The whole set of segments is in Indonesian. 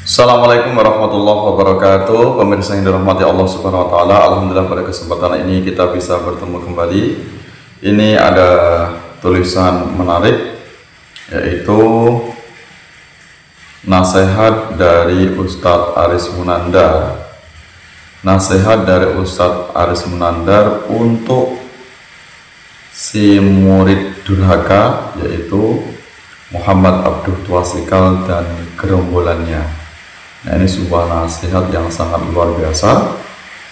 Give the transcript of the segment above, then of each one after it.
Assalamualaikum warahmatullahi wabarakatuh. Pemirsa yang dirahmati Allah Subhanahu wa taala, alhamdulillah pada kesempatan ini kita bisa bertemu kembali. Ini ada tulisan menarik, yaitu nasihat dari Ustadz Aris Munandar. Nasihat dari Ustadz Aris Munandar untuk si murid durhaka, yaitu Muhammad Abduh Twasikal dan gerombolannya. Nah, ini sebuah nasihat yang sangat luar biasa,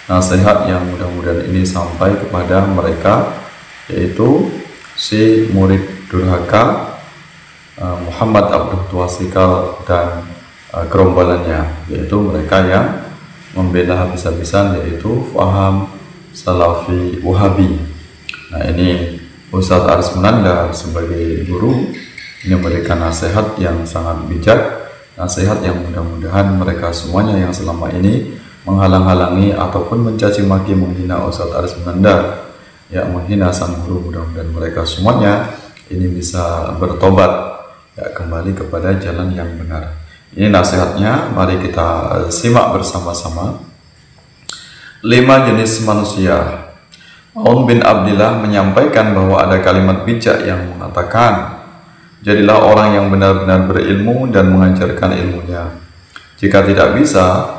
nasihat yang mudah-mudahan ini sampai kepada mereka, yaitu si murid durhaka Muhammad Abduh Twasikal dan gerombolannya, yaitu mereka yang membela habis-habisan, yaitu faham Salafi Wahabi. Nah, ini Ustadz Aris Munandar sebagai guru ini memberikan nasihat yang sangat bijak, nasihat yang mudah-mudahan mereka semuanya yang selama ini menghalang-halangi ataupun mencaci maki, menghina Ustadz Aris Munandar, ya, menghina sang guru, mudah-mudahan mereka semuanya ini bisa bertobat, ya, kembali kepada jalan yang benar. Ini nasihatnya, mari kita simak bersama-sama. 5 jenis manusia. Aun bin Abdillah menyampaikan bahwa ada kalimat bijak yang mengatakan, jadilah orang yang benar-benar berilmu dan mengajarkan ilmunya. Jika tidak bisa,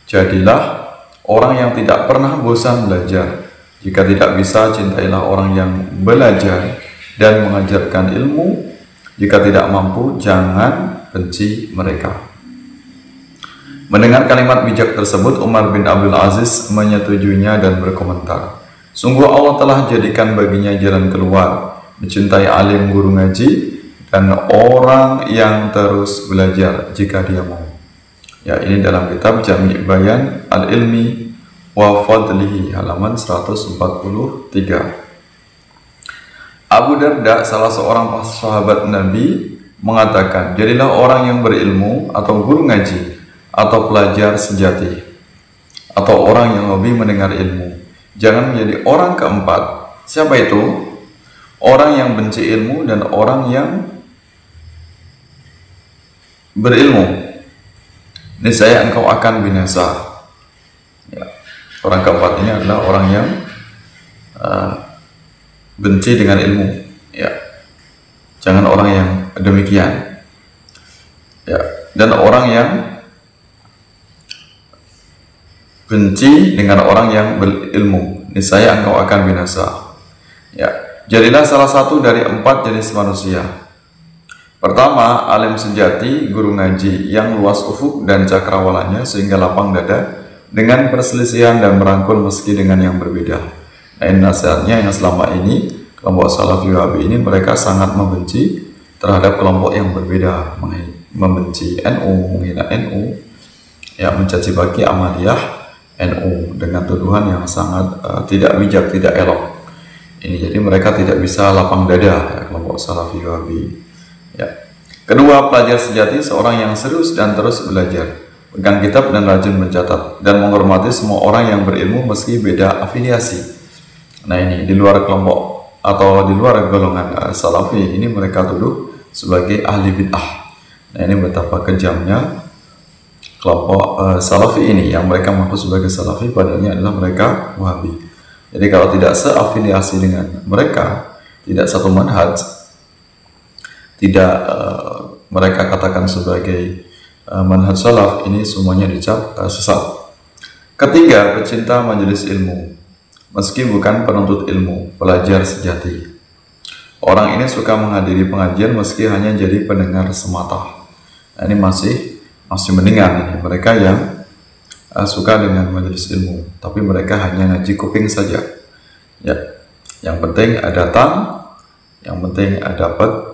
jadilah orang yang tidak pernah bosan belajar. Jika tidak bisa, cintailah orang yang belajar dan mengajarkan ilmu. Jika tidak mampu, jangan benci mereka. Mendengar kalimat bijak tersebut, Umar bin Abdul Aziz menyetujuinya dan berkomentar, sungguh Allah telah jadikan baginya jalan keluar, mencintai alim guru ngaji dan orang yang terus belajar jika dia mau. Ya, ini dalam kitab Jami' Bayan Al-Ilmi wa Fadlihi halaman 143. Abu Darda, salah seorang sahabat Nabi, mengatakan, jadilah orang yang berilmu atau guru ngaji atau pelajar sejati atau orang yang hobi mendengar ilmu. Jangan menjadi orang keempat. Siapa itu? Orang yang benci ilmu dan orang yang berilmu. Niscaya engkau akan binasa. Ya. Orang keempat ini adalah orang yang benci dengan ilmu. Ya. Jangan orang yang demikian. Ya. Dan orang yang benci dengan orang yang berilmu, niscaya engkau akan binasa. Ya. Jadilah salah satu dari 4 jenis manusia. Pertama, alim sejati, guru ngaji yang luas ufuk dan cakrawalanya sehingga lapang dada dengan perselisihan dan merangkul meski dengan yang berbeda. Nah, ini nasihatnya yang selama ini kelompok Salafi Wahabi ini mereka sangat membenci terhadap kelompok yang berbeda, membenci NU, menghina NU, ya, mencaci maki Amaliyah NU dengan tuduhan yang sangat tidak bijak, tidak elok. Ini jadi mereka tidak bisa lapang dada, ya, kelompok Salafi Wahabi. Ya. Kedua, pelajar sejati, seorang yang serius dan terus belajar, pegang kitab dan rajin mencatat, dan menghormati semua orang yang berilmu meski beda afiliasi. Nah, ini di luar kelompok atau di luar golongan Salafi ini mereka tuduh sebagai ahli bid'ah. Nah, ini betapa kejamnya kelompok Salafi ini yang mereka mengaku sebagai Salafi padahal adalah mereka Wahabi. Jadi kalau tidak seafiliasi dengan mereka, tidak satu manhaj, tidak mereka katakan sebagai manhaj salaf, ini semuanya dicap sesat. Ketiga, pecinta majelis ilmu, meski bukan penuntut ilmu, pelajar sejati. Orang ini suka menghadiri pengajian meski hanya jadi pendengar semata. Nah, ini masih mendingan ini mereka yang suka dengan majelis ilmu, tapi mereka hanya ngaji kuping saja. Ya, yang penting ada datang, yang penting dapat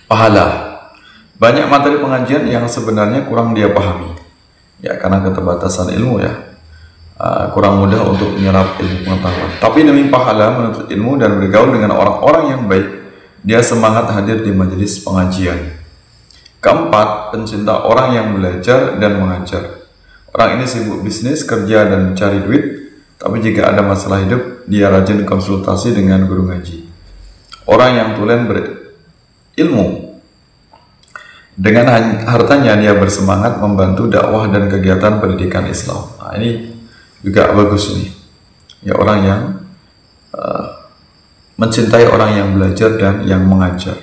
pahala. Banyak materi pengajian yang sebenarnya kurang dia pahami, ya, karena keterbatasan ilmu, ya, kurang mudah untuk menyerap ilmu pengetahuan. Tapi demi pahala menuntut ilmu dan bergaul dengan orang-orang yang baik, dia semangat hadir di majelis pengajian. Keempat, pencinta orang yang belajar dan mengajar. Orang ini sibuk bisnis, kerja dan mencari duit, tapi jika ada masalah hidup, dia rajin konsultasi dengan guru ngaji. Orang yang tulen berilmu, Dengan hartanya dia bersemangat membantu dakwah dan kegiatan pendidikan Islam. Nah, ini juga bagus nih. Ya, orang yang mencintai orang yang belajar dan yang mengajar.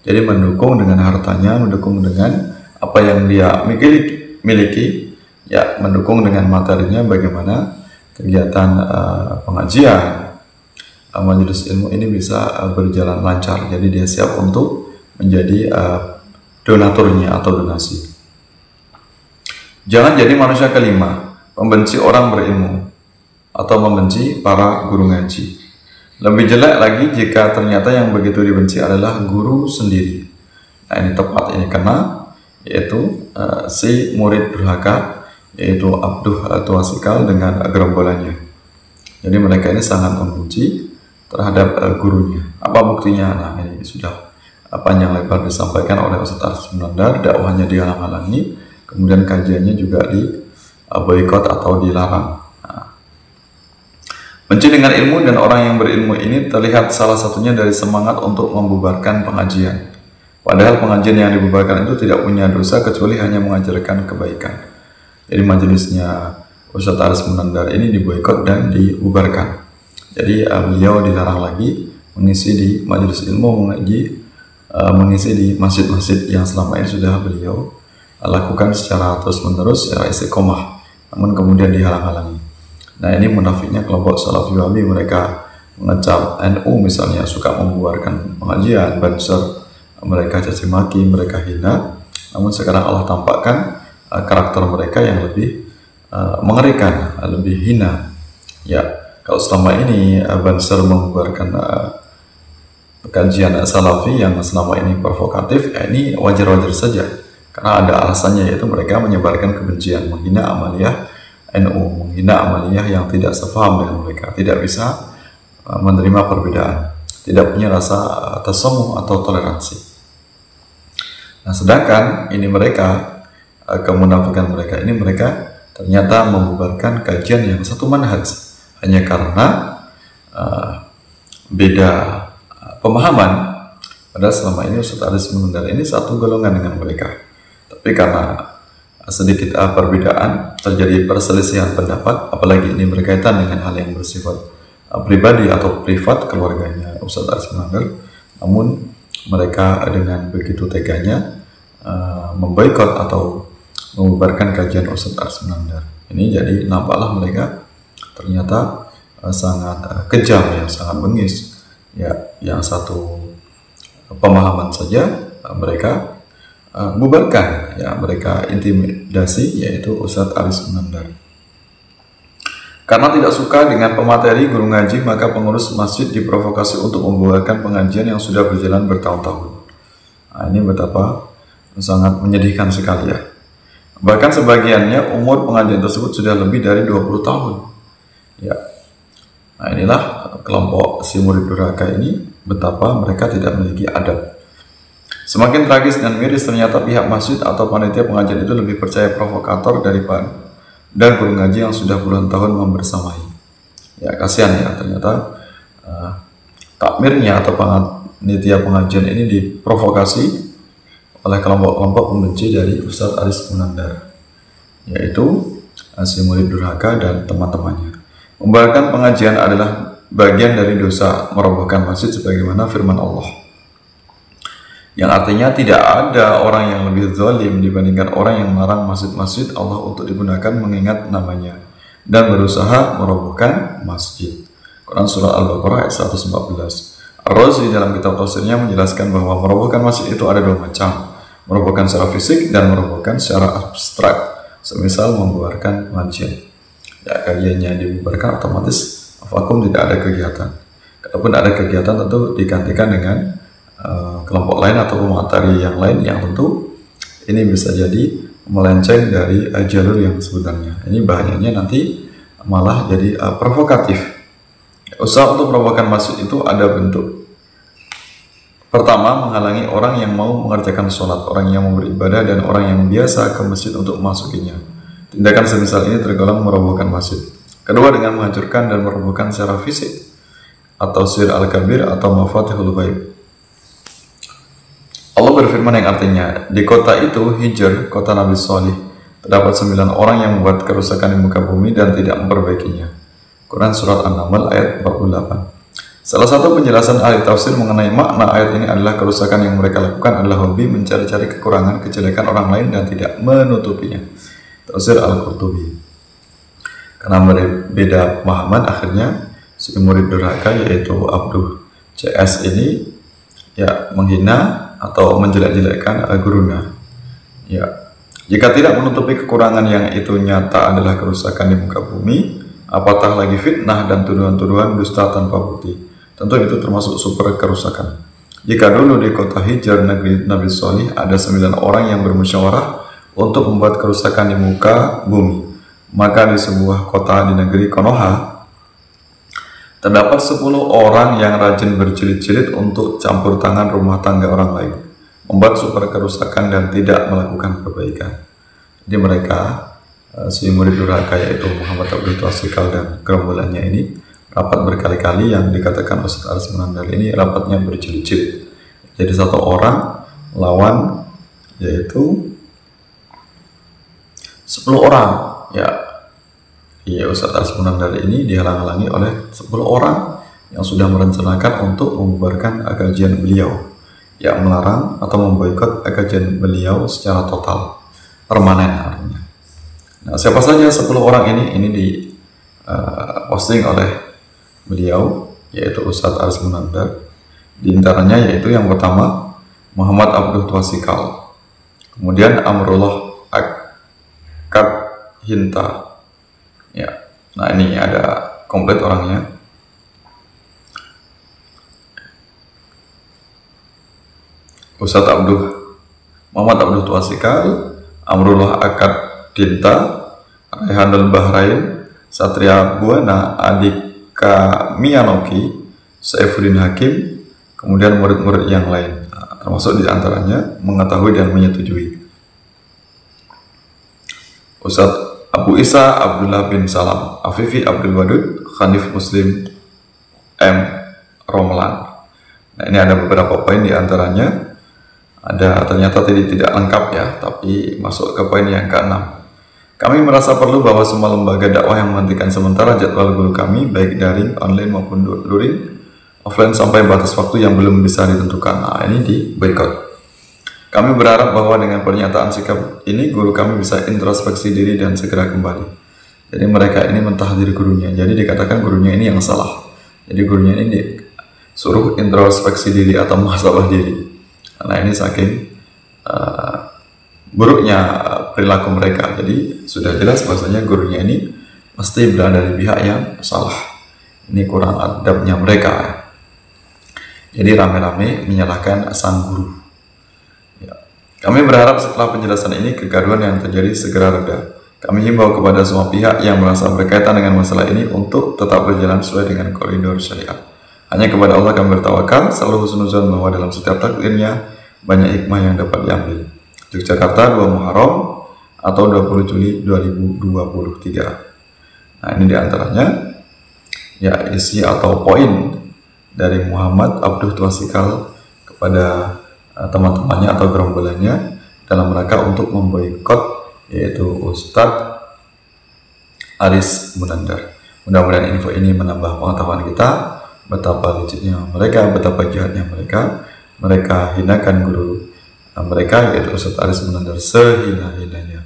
Jadi mendukung dengan hartanya, mendukung dengan apa yang dia miliki, ya mendukung dengan materinya bagaimana kegiatan pengajian, majelis ilmu ini bisa berjalan lancar. Jadi dia siap untuk menjadi donaturnya atau donasi. Jangan jadi manusia kelima, membenci orang berilmu atau membenci para guru ngaji. Lebih jelek lagi jika ternyata yang begitu dibenci adalah guru sendiri. Nah, ini tepat ini kena, yaitu si murid durhaka, yaitu Abduh Tuasikal dengan gerombolannya. Jadi mereka ini sangat membenci terhadap gurunya. Apa buktinya? Nah, ini sudah panjang lebar disampaikan oleh Ustaz Aris Munandar, dakwahnya dihalang-halangi, kemudian kajiannya juga di boikot atau dilarang. Benci dengan ilmu dan orang yang berilmu ini terlihat salah satunya dari semangat untuk membubarkan pengajian. Padahal pengajian yang dibubarkan itu tidak punya dosa kecuali hanya mengajarkan kebaikan. Jadi majelisnya Ustaz Aris Munandar ini diboikot dan dibubarkan. Jadi beliau dilarang lagi mengisi di majelis ilmu, mengisi di masjid-masjid yang selama ini sudah beliau lakukan secara terus-menerus, secara istiqomah, namun kemudian dihalang-halangi. Nah, ini munafiknya kelompok Salafi Wahabi, mereka mengecap NU misalnya, suka membuarkan pengajian, banser, mereka caci maki, mereka hina. Namun sekarang Allah tampakkan karakter mereka yang lebih mengerikan, lebih hina. Ya, kalau selama ini banser membuarkan kajian Salafi yang selama ini provokatif, ini wajar-wajar saja, karena ada alasannya, yaitu mereka menyebarkan kebencian, menghina amaliyah NU, menghina amaliyah yang tidak sefaham dengan mereka, tidak bisa menerima perbedaan, tidak punya rasa tasamuh atau toleransi. Nah, sedangkan ini mereka, kemunafikan mereka ini, mereka ternyata membubarkan kajian yang satu manhaj hanya karena beda pemahaman. Padahal selama ini Ustaz Aris Munandar ini satu golongan dengan mereka, tapi karena sedikit perbedaan, terjadi perselisihan pendapat, apalagi ini berkaitan dengan hal yang bersifat pribadi atau privat keluarganya Ustaz Aris Munandar. Namun mereka dengan begitu teganya memboikot atau membubarkan kajian Ustaz Aris Munandar. Ini jadi nampaklah mereka ternyata sangat kejam, ya, sangat bengis. Ya, yang satu pemahaman saja mereka bubarkan, ya, mereka intimidasi, yaitu Ustaz Aris Munandar. Karena tidak suka dengan pemateri guru ngaji, maka pengurus masjid diprovokasi untuk membubarkan pengajian yang sudah berjalan bertahun-tahun. Nah, ini betapa sangat menyedihkan sekali, ya. Bahkan sebagiannya umur pengajian tersebut sudah lebih dari 20 tahun. Ya. Nah, inilah kelompok si murid durhaka ini, betapa mereka tidak memiliki adab. Semakin tragis dan miris, ternyata pihak masjid atau panitia pengajian itu lebih percaya provokator daripada dan guru ngaji yang sudah puluhan tahun membersamai. Ya, kasihan, ya, ternyata takmirnya atau panitia pengajian ini diprovokasi oleh kelompok-kelompok pembenci dari Ustaz Aris Munandar, yaitu si murid durhaka dan teman-temannya. Membubarkan pengajian adalah bagian dari dosa merobohkan masjid sebagaimana firman Allah, yang artinya tidak ada orang yang lebih zalim dibandingkan orang yang melarang masjid-masjid Allah untuk digunakan mengingat namanya dan berusaha merobohkan masjid. Quran Surah Al-Baqarah ayat 114. Ar-Razi dalam kitab tafsirnya menjelaskan bahwa merobohkan masjid itu ada dua macam, merobohkan secara fisik dan merobohkan secara abstrak, semisal membubarkan pengajian. Ya, kajiannya dibubarkan, otomatis vakum, tidak ada kegiatan. Kalaupun ada kegiatan, tentu digantikan dengan kelompok lain atau pemateri yang lain, yang tentu ini bisa jadi melenceng dari jalur yang sebenarnya. Ini bahayanya nanti malah jadi provokatif. Usaha untuk merobohkan masjid itu ada bentuk. Pertama, menghalangi orang yang mau mengerjakan sholat, orang yang mau beribadah, dan orang yang biasa ke masjid untuk memasukinya. Tindakan semisal ini tergolong merobohkan masjid. Kedua, dengan menghancurkan dan merobohkan secara fisik atau sir al-kabir atau mafatihul ghaib. Allah berfirman yang artinya, di kota itu, Hijr, kota Nabi Shalih, terdapat 9 orang yang membuat kerusakan di muka bumi dan tidak memperbaikinya. Quran Surat An-Naml ayat 48. Salah satu penjelasan ahli tafsir mengenai makna ayat ini adalah kerusakan yang mereka lakukan adalah hobi mencari-cari kekurangan, kejelekan orang lain dan tidak menutupinya. Tafsir Al-Qurtubi. Karena berbeda pemahaman, akhirnya si murid durhaka yaitu Abduh CS ini menghina atau menjelek-jelekkan gurunya. Jika tidak menutupi kekurangan yang itu nyata adalah kerusakan di muka bumi, apatah lagi fitnah dan tuduhan-tuduhan dusta tanpa bukti. Tentu itu termasuk super kerusakan. Jika dulu di kota Hijr, negeri Nabi Shalih, ada 9 orang yang bermusyawarah untuk membuat kerusakan di muka bumi, maka di sebuah kota di negeri Konoha terdapat 10 orang yang rajin berjilid-jilid untuk campur tangan rumah tangga orang lain, membuat super kerusakan dan tidak melakukan perbaikan. Jadi mereka, si murid durhaka yaitu Muhammad Abdul Twasikal dan gerombolannya ini rapat berkali-kali, yang dikatakan Ustaz Aris Munandar ini rapatnya berjilid-jilid. Jadi 1 orang lawan yaitu 10 orang. Ustaz Aris Munandar ini dihalang-halangi oleh 10 orang yang sudah merencanakan untuk membubarkan kajian beliau, yang melarang atau memboikot kajian beliau secara total, permanen artinya. Nah, siapa saja 10 orang ini di posting oleh beliau, yaitu Ustaz Aris Munandar. Di antaranya yaitu yang pertama Muhammad Abdul Twasikal, kemudian Amrullah Akad Hinta. Nah ini ada komplit orangnya. Ustaz Muhammad Abdul Twasikal, Amrullah Akad Dinta, Raihanul Bahrain, Satria Buana, Adika Miyanoki, Saifuddin Hakim, kemudian murid-murid yang lain, termasuk diantaranya mengetahui dan menyetujui Ustaz Abu Isa Abdullah bin Salam, Afifi Abdul Wadud, Khanif Muslim M. Romlan. Nah ini ada beberapa poin, diantaranya ada ternyata tidak lengkap tapi masuk ke poin yang ke-6. Kami merasa perlu bahwa semua lembaga dakwah yang menghentikan sementara jadwal guru kami, baik daring, online maupun luring, offline sampai batas waktu yang belum bisa ditentukan. Nah ini di boycott. Kami berharap bahwa dengan pernyataan sikap ini guru kami bisa introspeksi diri dan segera kembali. Jadi mereka ini mentahdir gurunya. Jadi dikatakan gurunya ini yang salah. Jadi gurunya ini disuruh introspeksi diri atau muhasabah diri. Nah ini saking buruknya perilaku mereka. Jadi sudah jelas bahwasanya gurunya ini pasti berada di pihak yang salah. Ini kurang adabnya mereka. Jadi rame-rame menyalahkan sang guru. Kami berharap setelah penjelasan ini kegaduhan yang terjadi segera reda. Kami himbau kepada semua pihak yang merasa berkaitan dengan masalah ini untuk tetap berjalan sesuai dengan koridor syariat. Hanya kepada Allah kami bertawakal, selalu husnuzon bahwa dalam setiap takdirnya banyak hikmah yang dapat diambil. Yogyakarta 2 Muharram atau 20 Juli 2023. Nah ini diantaranya isi atau poin dari Muhammad Abdul Twasikal kepada teman-temannya atau gerombolannya dalam rangka untuk memboikot yaitu Ustadz Aris Munandar. Mudah-mudahan info ini menambah pengetahuan kita betapa liciknya mereka, betapa jahatnya mereka hinakan guru mereka yaitu Ustadz Aris Munandar sehina-hinanya.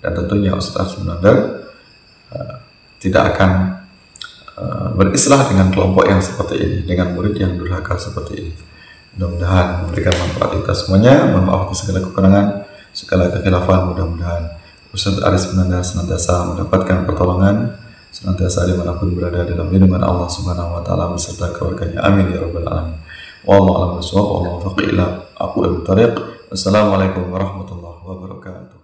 Dan tentunya Ustadz Aris Munandar tidak akan berislah dengan kelompok yang seperti ini, dengan murid yang durhaka seperti ini. Mudah-mudahan memberikan manfaat kita semuanya. Mohon maaf atas segala kekurangan, segala kekhilafan. Mudah-mudahan Ustadz Aris Munandar senantiasa mendapatkan pertolongan, senantiasa dimanapun berada dalam lindungan Allah Subhanahu Wa Taala beserta keluarganya. Amin ya rabbal alamin. Wallahu a'lam bishawab. Wallahu taufiq ila aqwamit thariq. Wassalamualaikum warahmatullahi wabarakatuh.